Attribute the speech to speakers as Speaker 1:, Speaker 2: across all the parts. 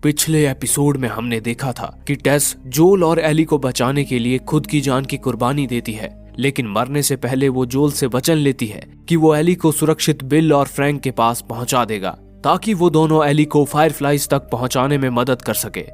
Speaker 1: पिछले एपिसोड में हमने देखा था कि टेस जोल और एली को बचाने के लिए खुद की जान की कुर्बानी देती है, लेकिन मरने से पहले वो जोल से वचन लेती है कि वो एली को सुरक्षित बिल और फ्रैंक के पास पहुंचा देगा ताकि वो दोनों एली को फायरफ्लाइज तक पहुंचाने में मदद कर सके।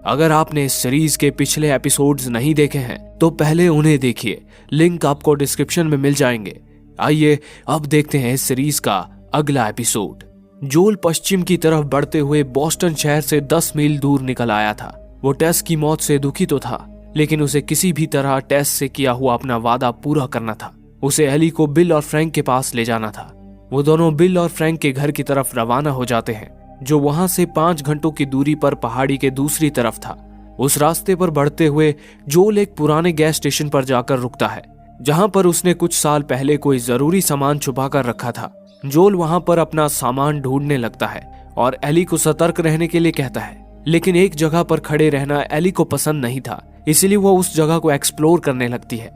Speaker 1: अगर आपने इस सीरीज के पिछले एपिसोड्स नहीं देखे हैं तो पहले उन्हें देखिए, लिंक आपको डिस्क्रिप्शन में मिल जाएंगे। आइए अब देखते हैं इस सीरीज का अगला एपिसोड। जोल पश्चिम की तरफ बढ़ते हुए बोस्टन शहर से 10 मील दूर निकल आया था। वो टेस की मौत से दुखी तो था, लेकिन उसे किसी भी तरह टेस से किया हुआ अपना वादा पूरा करना था। उसे एली को बिल और फ्रैंक के पास ले जाना था। वो दोनों बिल और फ्रैंक के घर की तरफ रवाना हो जाते हैं, जो वहां से 5 घंटों की दूरी पर पहाड़ी के दूसरी तरफ था। उस रास्ते पर बढ़ते हुए जोल एक पुराने गैस स्टेशन पर जाकर रुकता है, जहां पर उसने कुछ साल पहले कोई जरूरी सामान छुपा कर रखा था। जोल वहां पर अपना सामान ढूंढने लगता है और एली को सतर्क रहने के लिए कहता है, लेकिन एक जगह पर खड़े रहना एली को पसंद नहीं था, इसलिए वो उस जगह को एक्सप्लोर करने लगती है।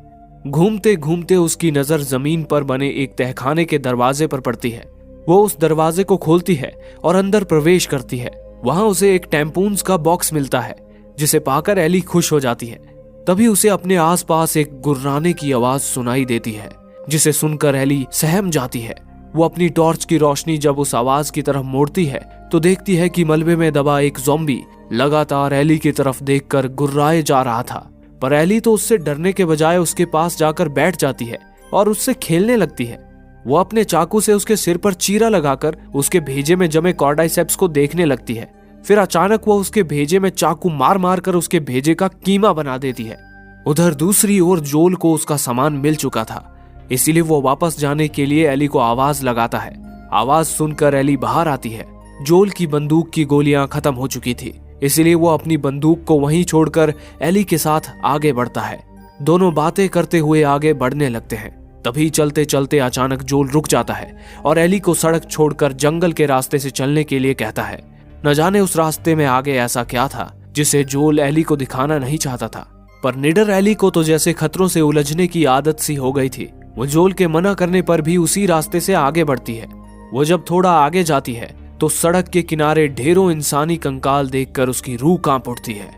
Speaker 1: घूमते घूमते उसकी नजर जमीन पर बने एक तहखाने के दरवाजे पर पड़ती है। वो उस दरवाजे को खोलती है और अंदर प्रवेश करती है। वहां उसे एक टैम्पून्स का बॉक्स मिलता है, जिसे पाकर एली खुश हो जाती है। तभी उसे अपने आसपास एक गुर्राने की आवाज सुनाई देती है, जिसे सुनकर एली सहम जाती है। वो अपनी टॉर्च की रोशनी जब उस आवाज की तरफ मोड़ती है तो देखती है कि मलबे में दबा एक ज़ॉम्बी लगातार एली की तरफ देखकर गुर्राए जा रहा था। पर एली तो उससे डरने के बजाय उसके पास जाकर बैठ जाती है और उससे खेलने लगती है। वो अपने चाकू से उसके सिर पर चीरा लगाकर उसके भेजे में जमे कॉर्डाइसेप्स को देखने लगती है। फिर अचानक वो उसके भेजे में चाकू मार मार कर उसके भेजे का कीमा बना देती है। उधर दूसरी ओर जोल को उसका सामान मिल चुका था, इसीलिए वो वापस जाने के लिए एली को आवाज लगाता है। आवाज सुनकर एली बाहर आती है। जोल की बंदूक की गोलियां खत्म हो चुकी थी, इसलिए वो अपनी बंदूक को वहीं छोड़कर एली के साथ आगे बढ़ता है। दोनों बातें करते हुए आगे बढ़ने लगते हैं। तभी चलते चलते अचानक जोल रुक जाता है और एली को सड़क छोड़कर जंगल के रास्ते से चलने के लिए कहता है। न जाने उस रास्ते में आगे ऐसा क्या था जिसे जोल एली को दिखाना नहीं चाहता था, पर निडर एली को तो जैसे खतरों से उलझने की आदत सी हो गई थी। वो जोल के मना करने पर भी उसी रास्ते से आगे बढ़ती है। वो जब थोड़ा आगे जाती है तो सड़क के किनारे ढेरों इंसानी कंकाल देखकर उसकी रूह कांप उठती है।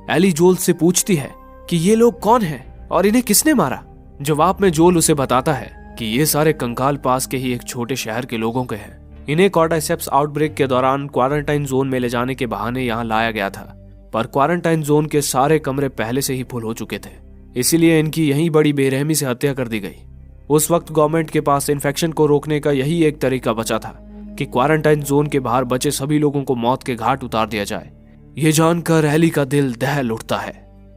Speaker 1: एली जोल से पूछती है कि ये लोग कौन हैं और इन्हें किसने मारा। जवाब में जोल उसे बताता है कि ये सारे कंकाल पास के ही एक छोटे शहर के लोगों के हैं। इन्हें कॉर्डाइसेप्स आउटब्रेक के दौरान क्वारंटाइन जोन में ले जाने के बहाने यहाँ लाया गया था, पर क्वारंटाइन जोन के सारे कमरे पहले से ही फुल हो चुके थे, इसीलिए इनकी यही बड़ी बेरहमी से हत्या कर दी गई। उस वक्त गवर्नमेंट के पास इन्फेक्शन को रोकने का यही एक तरीका बचा था कि क्वारंटाइन जोन के बाहर बचे सभी लोगों को मौत के घाट उतार दिया जाए। ये जानकर एली का दिल दहल उठता है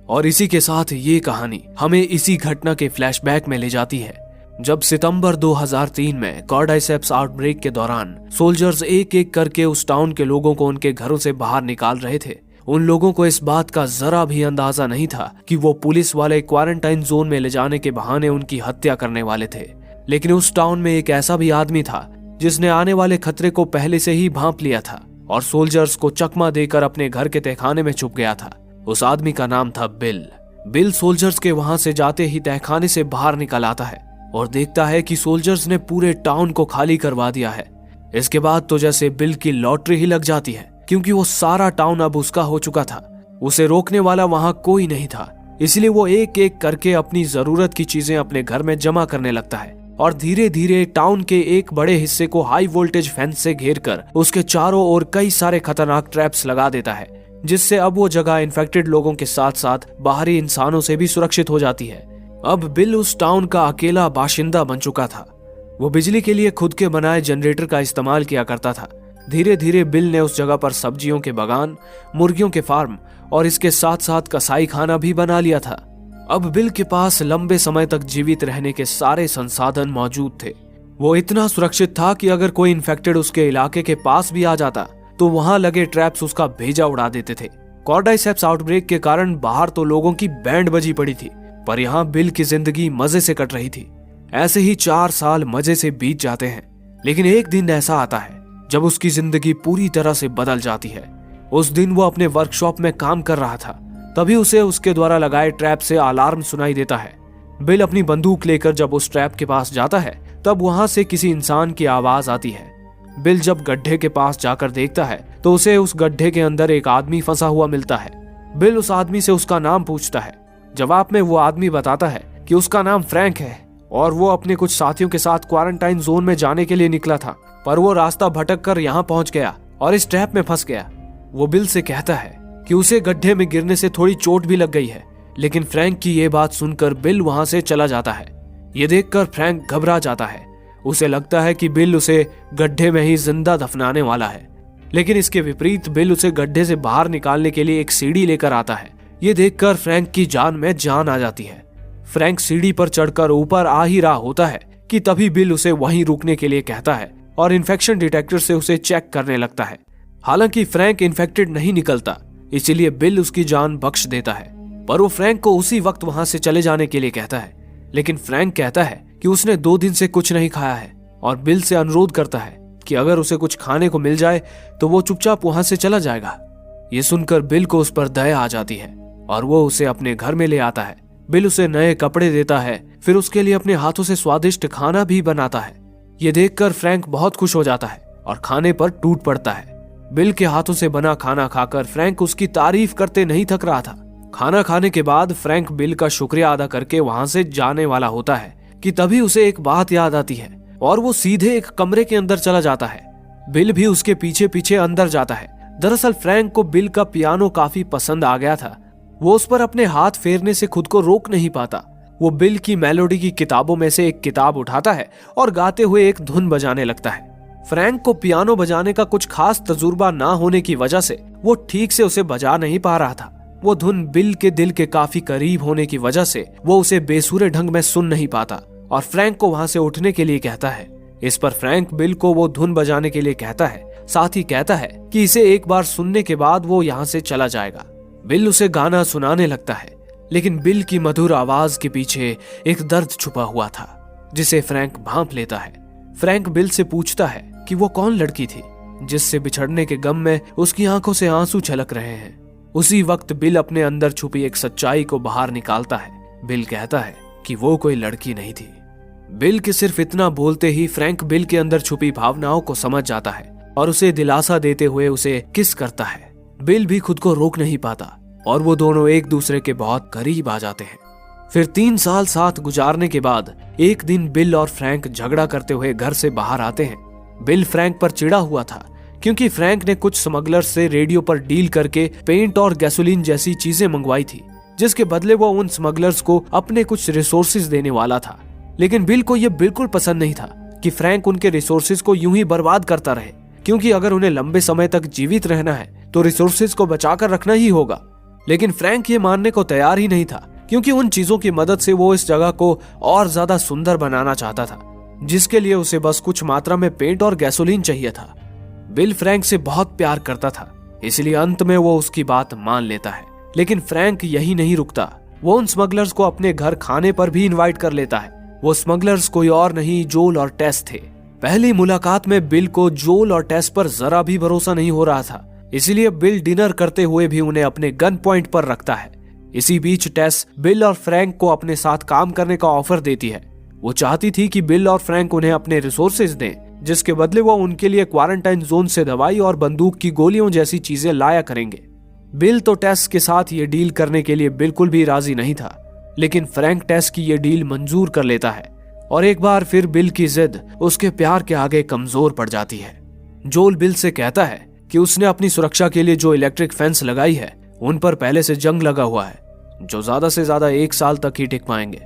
Speaker 1: और इसी के साथ ये कहानी हमें इसी घटना के फ्लैशबैक में ले जाती है, जब सितंबर 2003 में कॉर्डाइसेप्स आउटब्रेक के दौरान सोल्जर्स एक एक करके उस टाउन के लोगों को उनके घरों से बाहर निकाल रहे थे। उन लोगों को इस बात का जरा भी अंदाजा नहीं था कि वो पुलिस वाले क्वारंटाइन जोन में ले जाने के बहाने उनकी हत्या करने वाले थे। लेकिन उस टाउन में एक ऐसा भी आदमी था जिसने आने वाले खतरे को पहले से ही भांप लिया था और सोल्जर्स को चकमा देकर अपने घर के तहखाने में छुप गया था। उस आदमी का नाम था बिल। बिल सोल्जर्स के वहां से जाते ही तहखाने से बाहर निकल आता है और देखता है कि सोल्जर्स ने पूरे टाउन को खाली करवा दिया है। इसके बाद तो जैसे बिल की लॉटरी ही लग जाती है, क्योंकि वो सारा टाउन अब उसका हो चुका था। उसे रोकने वाला वहां कोई नहीं था, इसलिए वो एक एक करके अपनी जरूरत की चीजें अपने घर में जमा करने लगता है और धीरे धीरे टाउन के एक बड़े हिस्से को हाई वोल्टेज फेंस से घेरकर उसके चारों ओर कई सारे खतरनाक ट्रैप्स लगा देता है, जिससे अब वो जगह इन्फेक्टेड लोगों के साथ साथ बाहरी इंसानों से भी सुरक्षित हो जाती है। अब बिल उस टाउन का अकेला बाशिंदा बन चुका था। वो बिजली के लिए खुद के बनाए जनरेटर का इस्तेमाल किया करता था। धीरे धीरे बिल ने उस जगह पर सब्जियों के बागान, मुर्गियों के फार्म और इसके साथ साथ कसाई खाना भी बना लिया था। अब बिल के पास लंबे समय तक जीवित रहने के सारे संसाधन मौजूद थे। वो इतना सुरक्षित था कि अगर कोई इन्फेक्टेड उसके इलाके के पास भी आ जाता तो वहां लगे ट्रैप्स उसका भेजा उड़ा देते थे। कॉर्डाइसेप्स आउटब्रेक के कारण बाहर तो लोगों की बैंड बजी पड़ी थी, पर यहाँ बिल की जिंदगी मजे से कट रही थी। ऐसे ही 4 साल मजे से बीत जाते हैं, लेकिन एक दिन ऐसा आता है जब उसकी जिंदगी पूरी तरह से बदल जाती है। उस दिन वो अपने वर्कशॉप में काम कर रहा था, तभी उसे उसके द्वारा लगाए ट्रैप से अलार्म सुनाई देता है। बिल अपनी बंदूक लेकर जब उस ट्रैप के पास जाता है तब वहां से किसी इंसान की आवाज आती है। बिल जब गड्ढे के पास जाकर देखता है तो उसे उस गड्ढे के अंदर एक आदमी फंसा हुआ मिलता है। बिल उस आदमी से उसका नाम पूछता है। जवाब में वो आदमी बताता है कि उसका नाम फ्रैंक है और वो अपने कुछ साथियों के साथ क्वारंटाइन जोन में जाने के लिए निकला था, पर वो रास्ता भटक कर यहाँ पहुंच गया और इस ट्रैप में फंस गया। वो बिल से कहता है कि उसे गड्ढे में गिरने से थोड़ी चोट भी लग गई है, लेकिन फ्रैंक की ये बात सुनकर बिल वहां से चला जाता है। ये देखकर फ्रैंक घबरा जाता है। उसे लगता है कि बिल उसे गड्ढे में ही जिंदा दफनाने वाला है, लेकिन इसके विपरीत बिल उसे गड्ढे से बाहर निकालने के लिए एक सीढ़ी लेकर आता है। ये देखकर फ्रैंक की जान में जान आ जाती है। फ्रैंक सीढ़ी पर चढ़कर ऊपर आ ही रहा होता है कि तभी बिल उसे वहीं रुकने के लिए कहता है और इन्फेक्शन डिटेक्टर से उसे चेक करने लगता है। हालांकि फ्रैंक इन्फेक्टेड नहीं निकलता, इसीलिए बिल उसकी जान बख्श देता है, पर वो फ्रैंक को उसी वक्त वहां से चले जाने के लिए कहता है। लेकिन फ्रैंक कहता है कि उसने 2 दिन से कुछ नहीं खाया है और बिल से अनुरोध करता है कि अगर उसे कुछ खाने को मिल जाए तो वो चुपचाप वहां से चला जाएगा। ये सुनकर बिल को उस पर दया आ जाती है और वो उसे अपने घर में ले आता है। बिल उसे नए कपड़े देता है, फिर उसके लिए अपने हाथों से स्वादिष्ट खाना भी बनाता है। ये देखकर फ्रैंक बहुत खुश हो जाता है और खाने पर टूट पड़ता है। बिल के हाथों से बना खाना खाकर फ्रैंक उसकी तारीफ करते नहीं थक रहा था। खाना खाने के बाद फ्रैंक बिल का शुक्रिया अदा करके वहां से जाने वाला होता है कि तभी उसे एक बात याद आती है और वो सीधे एक कमरे के अंदर चला जाता है। बिल भी उसके पीछे पीछे अंदर जाता है। दरअसल फ्रैंक को बिल का पियानो काफी पसंद आ गया था। वो उस पर अपने हाथ फेरने से खुद को रोक नहीं पाता। वो बिल की मेलोडी की किताबों में से एक किताब उठाता है और गाते हुए एक धुन बजाने लगता है। फ्रैंक को पियानो बजाने का कुछ खास तजुर्बा ना होने की वजह से वो ठीक से उसे बजा नहीं पा रहा था। वो धुन बिल के दिल के काफी करीब होने की वजह से वो उसे बेसुरे ढंग में सुन नहीं पाता और फ्रैंक को वहां से उठने के लिए कहता है। इस पर फ्रैंक बिल को वो धुन बजाने के लिए कहता है, साथ ही कहता है कि इसे एक बार सुनने के बाद वो यहाँ से चला जाएगा। बिल उसे गाना सुनाने लगता है, लेकिन बिल की मधुर आवाज के पीछे एक दर्द छुपा हुआ था जिसे फ्रैंक भांप लेता है। फ्रैंक बिल से पूछता है कि वो कौन लड़की थी जिससे बिछड़ने के गम में उसकी आंखों से आंसू छलक रहे हैं। उसी वक्त बिल अपने अंदर छुपी एक सच्चाई को बाहर निकालता है। बिल कहता है कि वो कोई लड़की नहीं थी। बिल के सिर्फ इतना बोलते ही फ्रैंक बिल के अंदर छुपी भावनाओं को समझ जाता है और उसे दिलासा देते हुए उसे किस करता है। बिल भी खुद को रोक नहीं पाता और वो दोनों एक दूसरे के बहुत करीब आ जाते हैं। फिर 3 साल साथ गुजारने के बाद एक दिन बिल और फ्रैंक झगड़ा करते हुए घर से बाहर आते हैं। बिल फ्रैंक पर चिढ़ा हुआ था क्योंकि फ्रैंक ने कुछ स्मगलर से रेडियो पर डील करके पेंट और गैसोलीन जैसी चीजें मंगवाई थी, जिसके बदले वो उन स्मगलर्स को अपने कुछ रिसोर्सेज देने वाला था। लेकिन बिल को यह बिल्कुल पसंद नहीं था कि फ्रैंक उनके रिसोर्सेज को यूं ही बर्बाद करता रहे, क्योंकि अगर उन्हें लंबे समय तक जीवित रहना है तो रिसोर्सेज को बचाकर रखना ही होगा। लेकिन फ्रैंक ये मानने को तैयार ही नहीं था, क्योंकि उन चीजों की मदद से वो इस जगह को और ज्यादा सुंदर बनाना चाहता था, जिसके लिए उसे बस कुछ मात्रा में पेंट और गैसोलीन चाहिए था। बिल फ्रैंक से बहुत प्यार करता था, इसलिए अंत में वो उसकी बात मान लेता है। लेकिन फ्रैंक यही नहीं रुकता, वो उन स्मगलर्स को अपने घर खाने पर भी इनवाइट कर लेता है। वो स्मगलर्स कोई और नहीं, जोल और टेस थे। पहली मुलाकात में बिल को जोल और टेस पर जरा भी भरोसा नहीं हो रहा था, इसलिए बिल डिनर करते हुए भी उन्हें अपने गन पॉइंट पर रखता है। इसी बीच टेस बिल और फ्रैंक को अपने साथ काम करने का ऑफर देती है। वो चाहती थी कि बिल और फ्रैंक उन्हें अपने रिसोर्सेज दें, जिसके बदले वो उनके लिए क्वारंटाइन जोन से दवाई और बंदूक की गोलियों जैसी चीजें लाया करेंगे। बिल तो टेस के साथ ये डील करने के लिए बिल्कुल भी राजी नहीं था, लेकिन फ्रैंक टेस की ये डील मंजूर कर लेता है और एक बार फिर बिल की जिद उसके प्यार के आगे कमजोर पड़ जाती है। जोल बिल से कहता है कि उसने अपनी सुरक्षा के लिए जो इलेक्ट्रिक फेंस लगाई है उन पर पहले से जंग लगा हुआ है, जो ज्यादा से ज्यादा 1 साल तक ही टिक पाएंगे।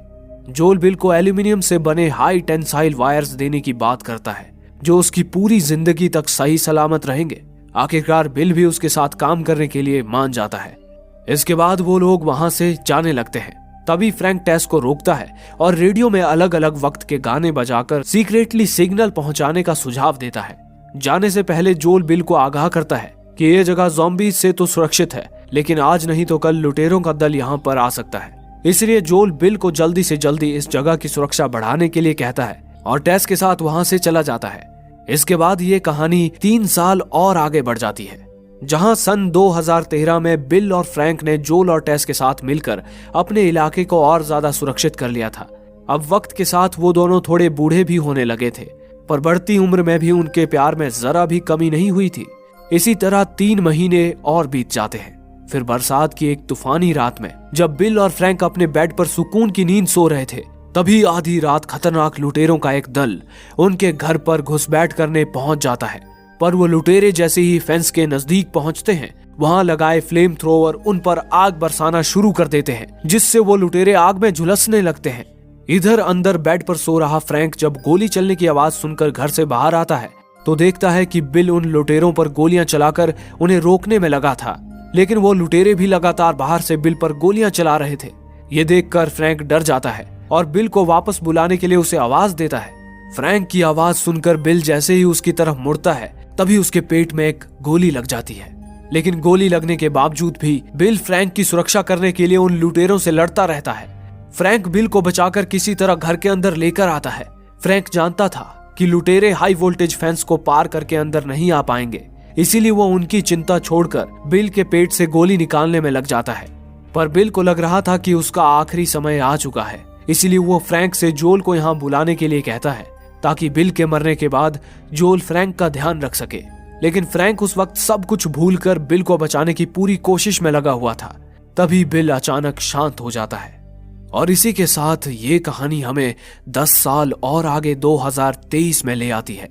Speaker 1: जोल बिल को एल्यूमिनियम से बने हाई टेंसाइल वायर्स देने की बात करता है, जो उसकी पूरी जिंदगी तक सही सलामत रहेंगे। आखिरकार बिल भी उसके साथ काम करने के लिए मान जाता है। इसके बाद वो लोग वहां से जाने लगते हैं। तभी फ्रैंक टेस को रोकता है और रेडियो में अलग अलग वक्त के गाने बजाकर सीक्रेटली सिग्नल पहुंचाने का सुझाव देता है। जाने से पहले जोल बिल को आगाह करता है कि ये जगह ज़ॉम्बीज से तो सुरक्षित है, लेकिन आज नहीं तो कल लुटेरों का दल यहाँ पर आ सकता है। इसलिए जोल बिल को जल्दी से जल्दी इस जगह की सुरक्षा बढ़ाने के लिए कहता है और टेस के साथ वहां से चला जाता है। इसके बाद ये कहानी 3 साल और आगे बढ़ जाती है, जहां सन 2013 में बिल और फ्रैंक ने जोल और टेस के साथ मिलकर अपने इलाके को और ज्यादा सुरक्षित कर लिया था। अब वक्त के साथ वो दोनों थोड़े बूढ़े भी होने लगे थे। पर बढ़ती उम्र में भी उनके प्यार में जरा भी कमी नहीं हुई थी। इसी तरह 3 महीने और बीत जाते हैं। फिर बरसात की एक तूफानी रात में जब बिल और फ्रैंक अपने बेड पर सुकून की नींद सो रहे थे, तभी आधी रात खतरनाक लुटेरों का एक दल उनके घर पर घुसपैठ करने पहुंच जाता है। पर वो लुटेरे जैसे ही फेंस के नजदीक पहुंचते हैं, वहां लगाए फ्लेम थ्रोवर उन पर आग बरसाना शुरू कर देते हैं, जिससे वो लुटेरे आग में झुलसने लगते हैं। इधर अंदर बेड पर सो रहा फ्रैंक जब गोली चलने की आवाज सुनकर घर से बाहर आता है तो देखता है कि बिल उन लुटेरों पर गोलियां चलाकर उन्हें रोकने में लगा था, लेकिन वो लुटेरे भी लगातार बाहर से बिल पर गोलियां चला रहे थे। ये देखकर फ्रैंक डर जाता है और बिल को वापस बुलाने के लिए उसे आवाज देता है। फ्रैंक की आवाज सुनकर बिल जैसे ही उसकी तरफ मुड़ता है, तभी उसके पेट में एक गोली लग जाती है। लेकिन गोली लगने के बावजूद भी बिल फ्रैंक की सुरक्षा करने के लिए उन लुटेरों से लड़ता रहता है। फ्रैंक बिल को बचाकर किसी तरह घर के अंदर लेकर आता है। फ्रैंक जानता था कि लुटेरे हाई वोल्टेज फेंस को पार करके अंदर नहीं आ पाएंगे, इसीलिए वो उनकी चिंता छोड़कर बिल के पेट से गोली निकालने में लग जाता है। पर बिल को लग रहा था कि उसका आखिरी समय आ चुका है, इसीलिए वो फ्रैंक से जोल को यहाँ बुलाने के लिए कहता है ताकि बिल के मरने के बाद जोल फ्रैंक का ध्यान रख सके। लेकिन फ्रैंक उस वक्त सब कुछ भूलकर बिल को बचाने की पूरी कोशिश में लगा हुआ था। तभी बिल अचानक शांत हो जाता है। और इसी के साथ ये कहानी हमें 10 साल और आगे 2023 में ले आती है,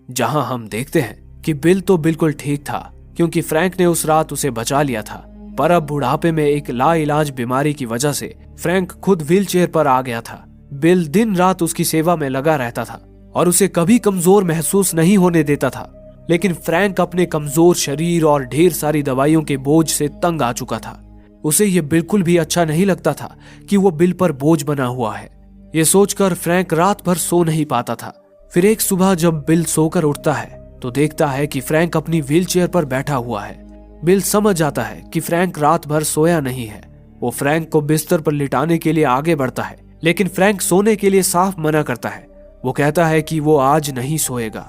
Speaker 1: जहां हम देखते हैं कि बिल तो बिल्कुल ठीक था क्योंकि फ्रैंक ने उस रात उसे बचा लिया था। पर अब बुढ़ापे में एक लाइलाज बीमारी की वजह से फ्रैंक खुद व्हीलचेयर पर आ गया था। बिल दिन रात उसकी सेवा में लगा रहता था और उसे कभी कमजोर महसूस नहीं होने देता था। लेकिन फ्रैंक अपने कमजोर शरीर और ढेर सारी दवाइयों के बोझ से तंग आ चुका था। उसे ये बिल्कुल भी अच्छा नहीं लगता था कि वो बिल पर बोझ बना हुआ है। ये सोचकर फ्रैंक रात भर सो नहीं पाता था। फिर एक सुबह जब बिल सोकर उठता है तो देखता है कि फ्रैंक अपनी व्हीलचेयर पर बैठा हुआ है। बिल समझ जाता है कि फ्रैंक रात भर सोया नहीं है। वो फ्रैंक को बिस्तर पर लिटाने के लिए आगे बढ़ता है, लेकिन फ्रैंक सोने के लिए साफ मना करता है। वो कहता है कि वो आज नहीं सोएगा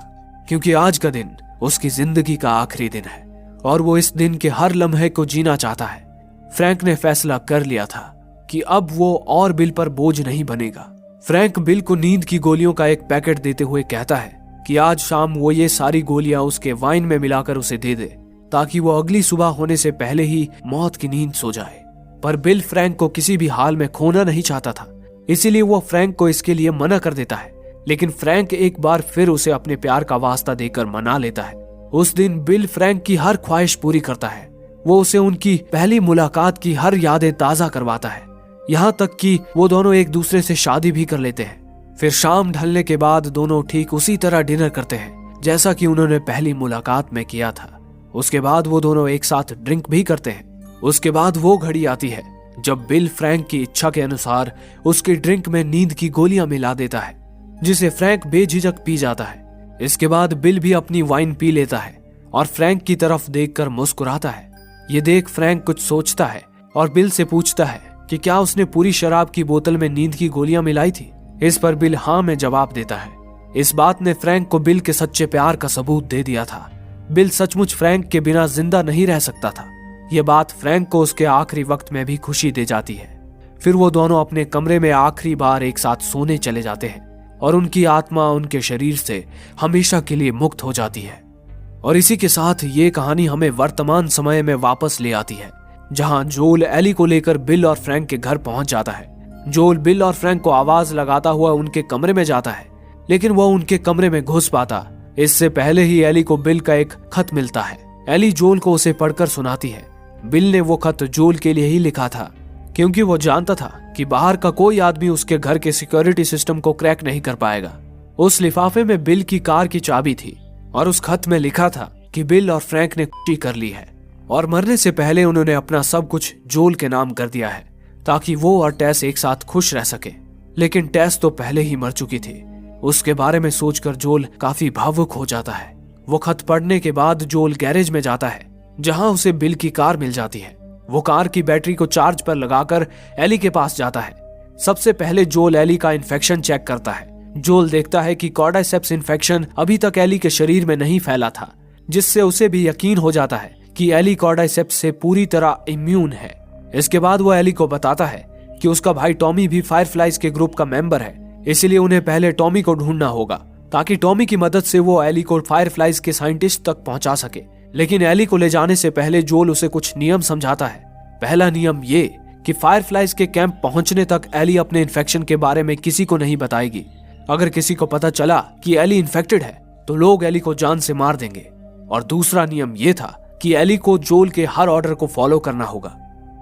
Speaker 1: क्योंकि आज का दिन उसकी जिंदगी का आखिरी दिन है और वो इस दिन के हर लम्हे को जीना चाहता है। फ्रैंक ने फैसला कर लिया था कि अब वो और बिल पर बोझ नहीं बनेगा। फ्रैंक बिल को नींद की गोलियों का एक पैकेट देते हुए कहता है कि आज शाम वो ये सारी गोलियां उसके वाइन में मिलाकर उसे दे दे ताकि वो अगली सुबह होने से पहले ही मौत की नींद सो जाए। पर बिल फ्रैंक को किसी भी हाल में खोना नहीं चाहता था, इसीलिए वो फ्रैंक को इसके लिए मना कर देता है। लेकिन फ्रैंक एक बार फिर उसे अपने प्यार का वास्ता देकर मना लेता है। उस दिन बिल फ्रैंक की हर ख्वाहिश पूरी करता है। वो उसे उनकी पहली मुलाकात की हर यादें ताजा करवाता है, यहाँ तक कि वो दोनों एक दूसरे से शादी भी कर लेते हैं। फिर शाम ढलने के बाद दोनों ठीक उसी तरह डिनर करते हैं जैसा कि उन्होंने पहली मुलाकात में किया था। उसके बाद वो दोनों एक साथ ड्रिंक भी करते हैं। उसके बाद वो घड़ी आती है जब बिल फ्रैंक की इच्छा के अनुसार उसकी ड्रिंक में नींद की गोलियां मिला देता है, जिसे फ्रैंक बेझिझक पी जाता है। इसके बाद बिल भी अपनी वाइन पी लेता है और फ्रैंक की तरफ देखकर मुस्कुराता है। ये देख फ्रैंक कुछ सोचता है और बिल से पूछता है कि क्या उसने पूरी शराब की बोतल में नींद की गोलियां मिलाई थी। इस पर बिल हाँ में जवाब देता है। इस बात ने फ्रैंक को बिल के सच्चे प्यार का सबूत दे दिया था। बिल सचमुच फ्रैंक के बिना जिंदा नहीं रह सकता था। यह बात फ्रैंक को उसके आखिरी वक्त में भी खुशी दे जाती है। फिर वो दोनों अपने कमरे में आखिरी बार एक साथ सोने चले जाते हैं और उनकी आत्मा उनके शरीर से हमेशा के लिए मुक्त हो जाती है। और इसी के साथ ये कहानी हमें वर्तमान समय में वापस ले आती है, जहां जोल एली को लेकर बिल और फ्रैंक के घर पहुंच जाता है। जोल बिल और फ्रैंक को आवाज लगाता हुआ उनके कमरे में जाता है, लेकिन वो उनके कमरे में घुस पाता इससे पहले ही एली को बिल का एक खत मिलता है। एली जोल को उसे पढ़कर सुनाती है। बिल ने वो खत जोल के लिए ही लिखा था क्योंकि वो जानता था कि बाहर का कोई आदमी उसके घर के सिक्योरिटी सिस्टम को क्रैक नहीं कर पाएगा। उस लिफाफे में बिल की कार की चाबी थी और उस खत में लिखा था कि बिल और फ्रैंक ने खुशी कर ली है और मरने से पहले उन्होंने अपना सब कुछ जोल के नाम कर दिया है ताकि वो और टेस एक साथ खुश रह सके। लेकिन टेस तो पहले ही मर चुकी थी। उसके बारे में सोचकर जोल काफी भावुक हो जाता है। वो खत पढ़ने के बाद जोल गैरेज में जाता है जहां उसे बिल की कार मिल जाती है। वो कार की बैटरी को चार्ज पर लगाकर एली के पास जाता है। सबसे पहले जोल एली का इन्फेक्शन चेक करता है। जोल देखता है कि कॉर्डाइसेप्स इन्फेक्शन अभी तक एली के शरीर में नहीं फैला था, जिससे उसे भी यकीन हो जाता है कि एली कॉर्डाइसेप्स से पूरी तरह इम्यून है। इसके बाद वो एली को बताता है कि उसका भाई टॉमी भी फायरफ्लाइज के ग्रुप का मेंबर है, इसलिए उन्हें पहले टॉमी को ढूंढना होगा ताकि टॉमी की मदद से वो एली को फायरफ्लाइज के साइंटिस्ट तक पहुंचा सके। लेकिन एली को ले जाने से पहले जोल उसे कुछ नियम समझाता है। पहला नियम ये कि फायरफ्लाइज के कैंप पहुंचने तक एली अपने इन्फेक्शन के बारे में किसी को नहीं बताएगी। अगर किसी को पता चला कि एली इन्फेक्टेड है तो लोग एली को जान से मार देंगे। और दूसरा नियम ये था कि एली को जोल के हर ऑर्डर को फॉलो करना होगा।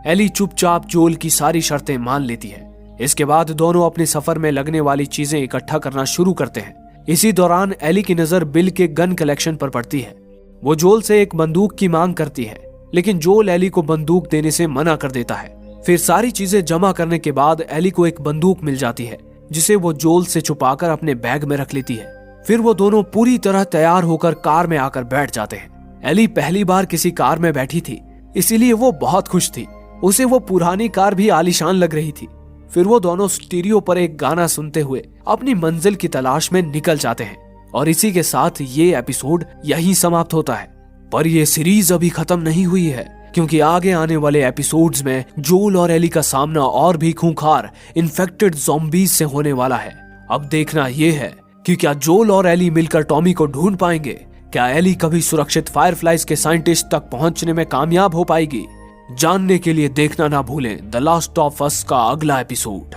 Speaker 1: एली चुपचाप जोल की सारी शर्तें मान लेती है। इसके बाद दोनों अपने सफर में लगने वाली चीजें इकट्ठा करना शुरू करते हैं। इसी दौरान एली की नजर बिल के गन कलेक्शन पर पड़ती है। वो जोल से एक बंदूक की मांग करती है, लेकिन जोल एली को बंदूक देने से मना कर देता है। फिर सारी चीजें जमा करने के बाद एली को एक बंदूक मिल जाती है, जिसे वो जोल से छुपाकर अपने बैग में रख लेती है। फिर वो दोनों पूरी तरह तैयार होकर कार में आकर बैठ जाते हैं। एली पहली बार किसी कार में बैठी थी, इसीलिए वो बहुत खुश थी। उसे वो पुरानी कार भी आलीशान लग रही थी। फिर वो दोनों स्टीरियो पर एक गाना सुनते हुए अपनी मंजिल की तलाश में निकल जाते हैं। और इसी के साथ ये एपिसोड यहीं समाप्त होता है। पर ये सीरीज अभी खत्म नहीं हुई है, क्योंकि आगे आने वाले एपिसोड्स में जोल और एली का सामना और भी खूंखार इन्फेक्टेड ज़ॉम्बीज से होने वाला है। अब देखना ये है कि क्या जोल और एली मिलकर टॉमी को ढूंढ पाएंगे। क्या एली कभी सुरक्षित फायरफ्लाइज के साइंटिस्ट तक पहुंचने में कामयाब हो पाएगी। जानने के लिए देखना ना भूलें द लास्ट ऑफ अस का अगला एपिसोड।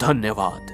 Speaker 1: धन्यवाद।